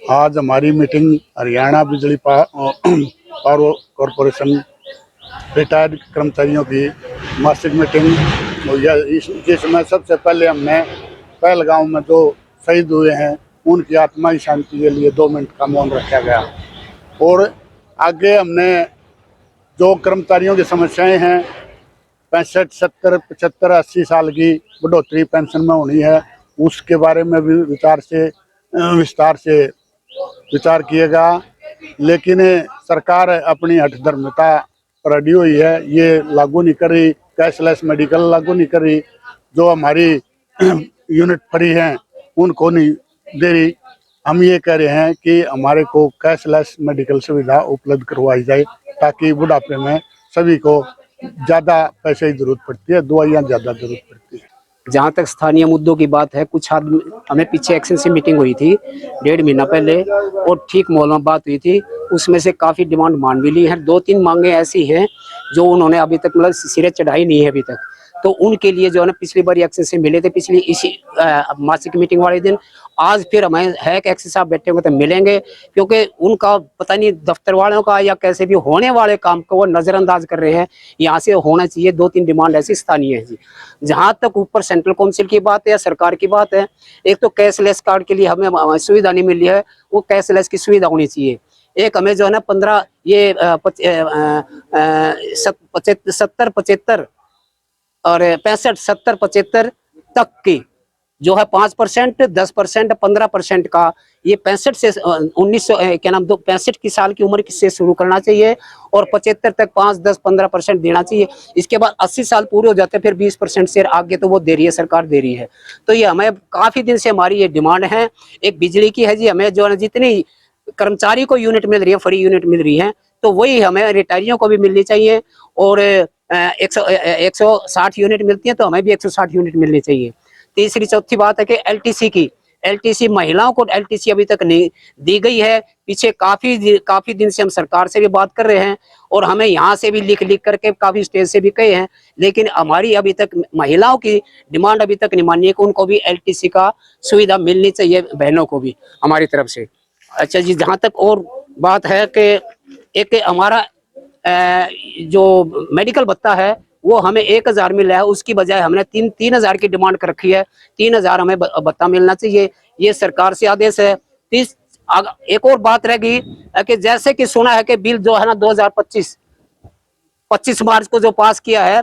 आज हमारी मीटिंग हरियाणा बिजली पावर कॉरपोरेशन रिटायर्ड कर्मचारियों की मासिक मीटिंग हुई है। जिसमें सबसे पहले हमने पहलगांव में जो शहीद हुए हैं उनकी आत्मा की शांति के लिए 2 मिनट का मौन रखा गया। और आगे हमने जो कर्मचारियों की समस्याएं हैं 65, 70, 75, 80 साल की बढ़ोतरी पेंशन में होनी है, उसके बारे में भी विस्तार से विचार किएगा। लेकिन सरकार अपनी हठधर्मिता पर अड़ी हुई है, ये लागू नहीं कर रही। कैशलेस मेडिकल लागू नहीं कर रही, जो हमारी यूनिट फ्री हैं उनको नहीं दे रही। हम ये कह रहे हैं कि हमारे को कैशलेस मेडिकल सुविधा उपलब्ध करवाई जाए, ताकि बुढ़ापे में सभी को ज़्यादा पैसे की जरूरत पड़ती है, दवाइयाँ ज़्यादा जरूरत पड़ती है। जहाँ तक स्थानीय मुद्दों की बात है, कुछ आदमी हमें पीछे एक्सटेंसिव मीटिंग हुई थी 1.5 महीना पहले और ठीक मॉल में बात हुई थी। उसमें से काफ़ी डिमांड मान भी ली है। 2-3 मांगे ऐसी हैं जो उन्होंने अभी तक मतलब सिरे चढ़ाई नहीं है अभी तक। तो उनके लिए जो है ना पिछली बार एक्सेस से मिले थे, पिछली इसी मासिक मीटिंग वाले दिन। आज फिर हमें है कि एक्सेस साहब बैठे हुए तो मिलेंगे, क्योंकि उनका पता नहीं दफ्तर वालों का या कैसे भी होने वाले काम को वो नज़रअंदाज कर रहे हैं। यहाँ से होना चाहिए। 2-3 डिमांड ऐसी स्थानीय है जी। जहाँ तक ऊपर सेंट्रल काउंसिल की बात है या सरकार की बात है, एक तो कैशलेस कार्ड के लिए हमें सुविधा नहीं मिली है, वो कैशलेस की सुविधा होनी चाहिए। एक हमें जो है ना 15 ये 70-75 और 65-70-75 तक की जो है 5%, 10%, 15% का ये 65 से 65 की साल की उम्र से शुरू करना चाहिए और 75 तक 5-10-15% देना चाहिए। इसके बाद 80 साल पूरे हो जाते हैं, फिर 20% से आगे तो वो दे रही है, सरकार दे रही है। तो ये हमें काफ़ी दिन से हमारी ये डिमांड है। एक बिजली की है जी, हमें जो है जितनी कर्मचारी को यूनिट मिल रही है, फ्री यूनिट मिल रही है, तो वही हमें रिटायरियों को भी मिलनी चाहिए। और 160 यूनिट मिलती है तो हमें भी 160 यूनिट मिलनी चाहिए। तीसरी चौथी बात है कि एलटीसी महिलाओं को एलटीसी अभी तक नहीं दी गई है। पीछे काफी दिन से हम सरकार से भी बात कर रहे हैं और हमें यहाँ से भी लिख करके काफी स्टेज से भी कहे हैं, लेकिन हमारी अभी तक महिलाओं की डिमांड अभी तक नहीं मानी है कि उनको भी एलटीसी का सुविधा मिलनी चाहिए, बहनों को भी हमारी तरफ से। अच्छा जी, जहाँ तक और बात है कि एक हमारा जो मेडिकल भत्ता है वो हमें 1000 मिला है, उसकी बजाय हमने 3000 की डिमांड कर रखी है। 3000 हमें भत्ता मिलना चाहिए, ये सरकार से आदेश है। एक और बात रह गई कि जैसे कि सुना है कि बिल जो है ना 25 मार्च को जो पास किया है,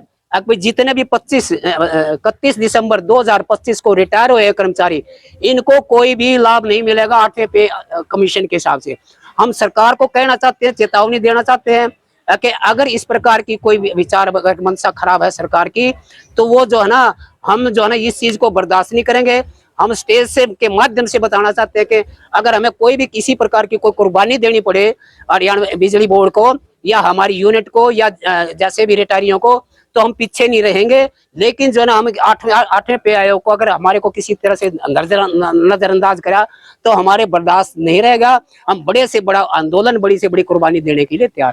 जितने भी 31 दिसंबर 2025 को रिटायर हुए कर्मचारी, इनको कोई भी लाभ नहीं मिलेगा 8वें पे कमीशन के हिसाब से। हम सरकार को कहना चाहते हैं, चेतावनी देना चाहते हैं कि अगर इस प्रकार की कोई विचार मंशा खराब है सरकार की, तो वो जो है ना हम जो है ना इस चीज को बर्दाश्त नहीं करेंगे। हम स्टेज से के माध्यम से बताना चाहते हैं कि अगर हमें कोई भी किसी प्रकार की कोई कुर्बानी देनी पड़े हरियाणा बिजली बोर्ड को या हमारी यूनिट को या जैसे भी रिटायरियों को, तो हम पीछे नहीं रहेंगे। लेकिन जो है ना हम 8वें पे आयोग को अगर हमारे को किसी तरह से नजरअंदाज करा तो हमारे बर्दाश्त नहीं रहेगा। हम बड़े से बड़ा आंदोलन, बड़ी से बड़ी कुर्बानी देने के लिए तैयार।